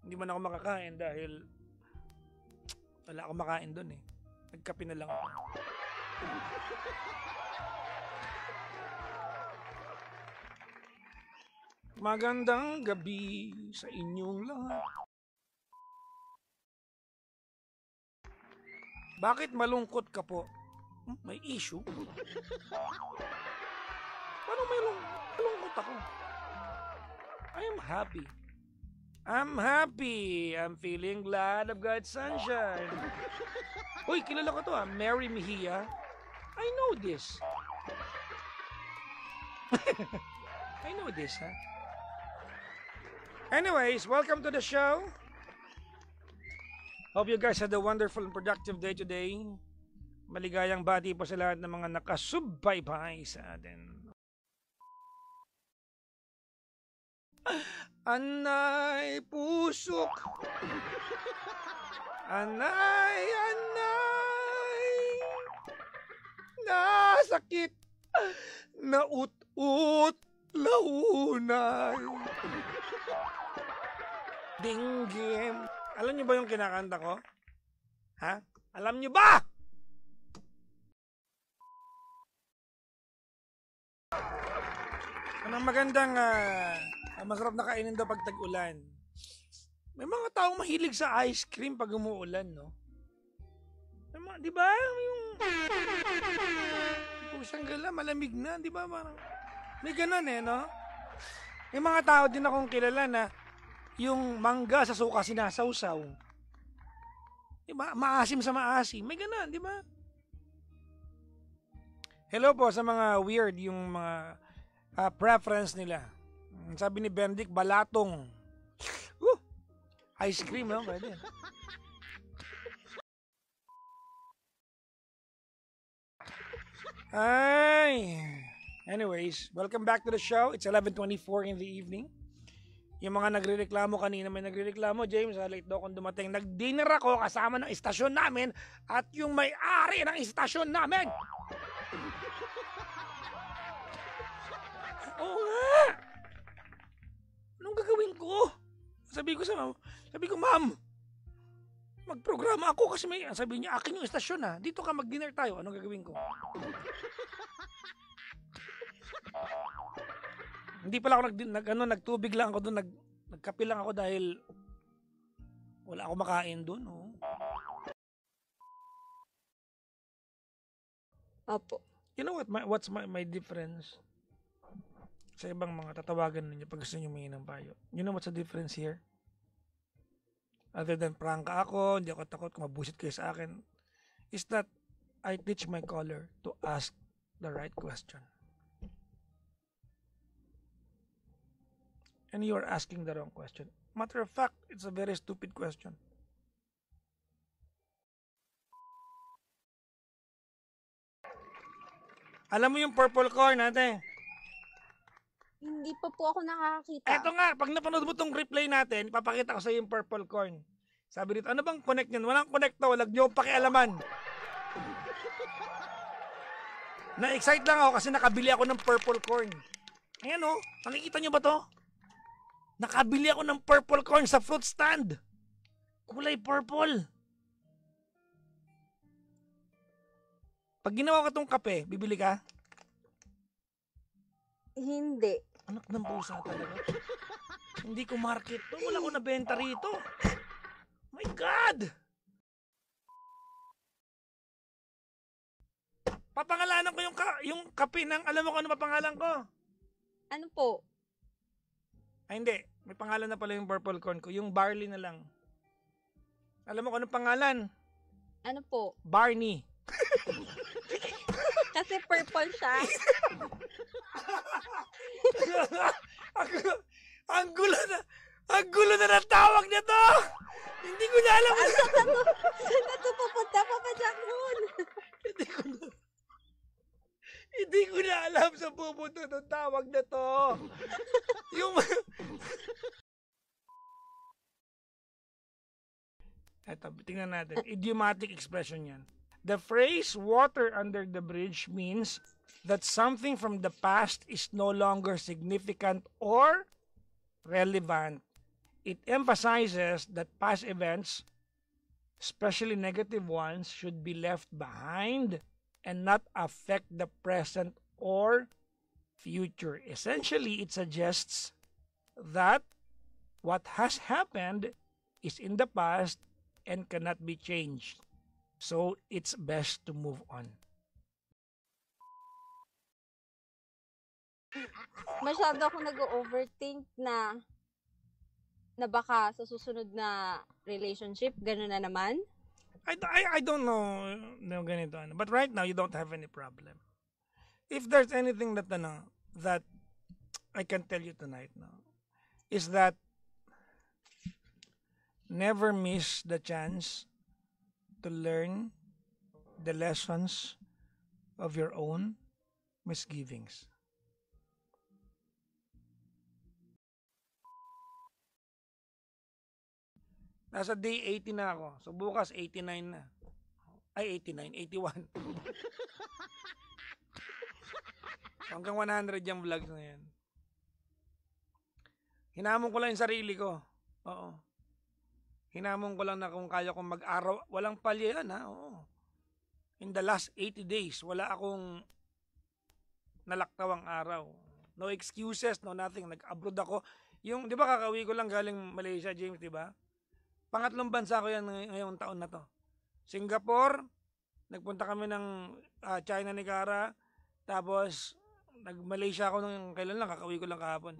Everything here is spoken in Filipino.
Hindi man ako makakain dahil wala akong makain doon eh. Nagkape na lang ako. Magandang gabi sa inyong lahat. Bakit malungkot ka po? May issue? Parang malungkot ako. I am happy. I'm happy. I'm feeling glad of God's sunshine. Uy, kilala ko to Mary Mejia. I know this. I know this, ha? Anyways, welcome to the show. Hope you guys had a wonderful and productive day today. Maligayang bati po sa lahat ng mga nakasubaybay sa atin. Anay pusok. Anay. Nasakit. Naut-ut. Launay. Dinggim. Alam niyo ba yung kinakanta ko? Ha? Alam niyo ba? Anong magandang masarap na kainin daw pag tag-ulan. May mga taong mahilig sa ice cream pag umuulan, no? Di ba? Yung pusang gala, malamig na, di ba? May ganun eh, no? May mga tao din akong kilala na yung mangga sa suka sinasawsaw. Di ba? Maasim sa maasim. May ganun, di ba? Hello po sa mga weird yung mga preference nila. Sabi ni Benedict, balatong. Ice cream, no? Pwede. Ay. Anyways, welcome back to the show. It's 11:24 in the evening. Yung mga nagrereklamo kanina, may nagrereklamo, James, late daw akong dumating. Nag-dinner ako kasama ng istasyon namin at yung may-ari ng istasyon namin. Oo nga. Anong gagawin ko? Sabi ko, ma'am, magprograma ako kasi sabi niya, akin yung istasyon ha. Dito ka mag-dinner tayo. Anong gagawin ko? Hindi pala ako nagtubig lang ako doon, nagkape lang ako dahil wala ako makain doon. Oh. Opo. You know what's my difference sa ibang mga tatawagan ninyo pag gusto nyo mainom payo? You know what's the difference here? Other than prangka ako, hindi ako takot kung mabusit kayo sa akin, is that I teach my caller to ask the right question. And you are asking the wrong question. Matter of fact, it's a very stupid question. Alam mo yung purple corn, ate? Hindi pa po ako nakakakita. Eto nga, pag napanood mo tong replay natin, ipapakita ko sa yung purple corn. Sabi dito, ano bang connect niyan? Walang connect to, walang nyo pakialaman. Na-excite lang ako kasi nakabili ako ng purple corn. Ayan o, nakikita nyo ba to? Nakabili ako ng purple corn sa fruit stand. Kulay purple. Pag ginawa ko tong kape, bibili ka? Hindi. Anak ng pusa talaga. Hindi ko market to. Wala ko nabenta rito. My God! Papangalanan ko yung kape ng, alam mo kung ano papangalan ko? Ano po? Ay hindi. May pangalan na pala yung purple corn ko. Yung barley na lang. Alam mo kung ano pangalan? Ano po? Barney. Kasi purple siya. Ang gulo na ng tawag nito. Hindi ko na alam. Saan na ito pupunta? Papajakon. Hindi ko na alam sa pupunta ng tawag na to. Yung eto, tingnan natin. Idiomatic expression yan. The phrase water under the bridge means that something from the past is no longer significant or relevant It emphasizes that past events, especially negative ones, should be left behind and not affect the present or future. Essentially, it suggests that what has happened is in the past and cannot be changed. So, it's best to move on. Masyado ako nag-overthink na baka sa susunod na relationship, gano'n na naman. I don't know, no, ganito, ano. But right now, you don't have any problem. If there's anything that, that I can tell you tonight, is that never miss the chance to learn the lessons of your own misgivings. Nasa day 80 na ako. So bukas 89 na. Ay, 89, 81. Hanggang 100 yung vlogs na yan. Hinamon ko lang yung sarili ko. Oo. Hinamon ko lang na kung kaya kong mag-araw. Walang palya yan, ha? Oo. In the last 80 days, wala akong nalaktawang araw. No excuses, no nothing. Nag-abroad ako. Yung, di ba kakauwi ko lang galing Malaysia, James, di ba? Pangatlong bansa ko yan ngayong taon na to. Singapore, nagpunta kami ng China ni Cara, tapos nag-Malaysia ako nung kailan lang, kakauwi ko lang kahapon.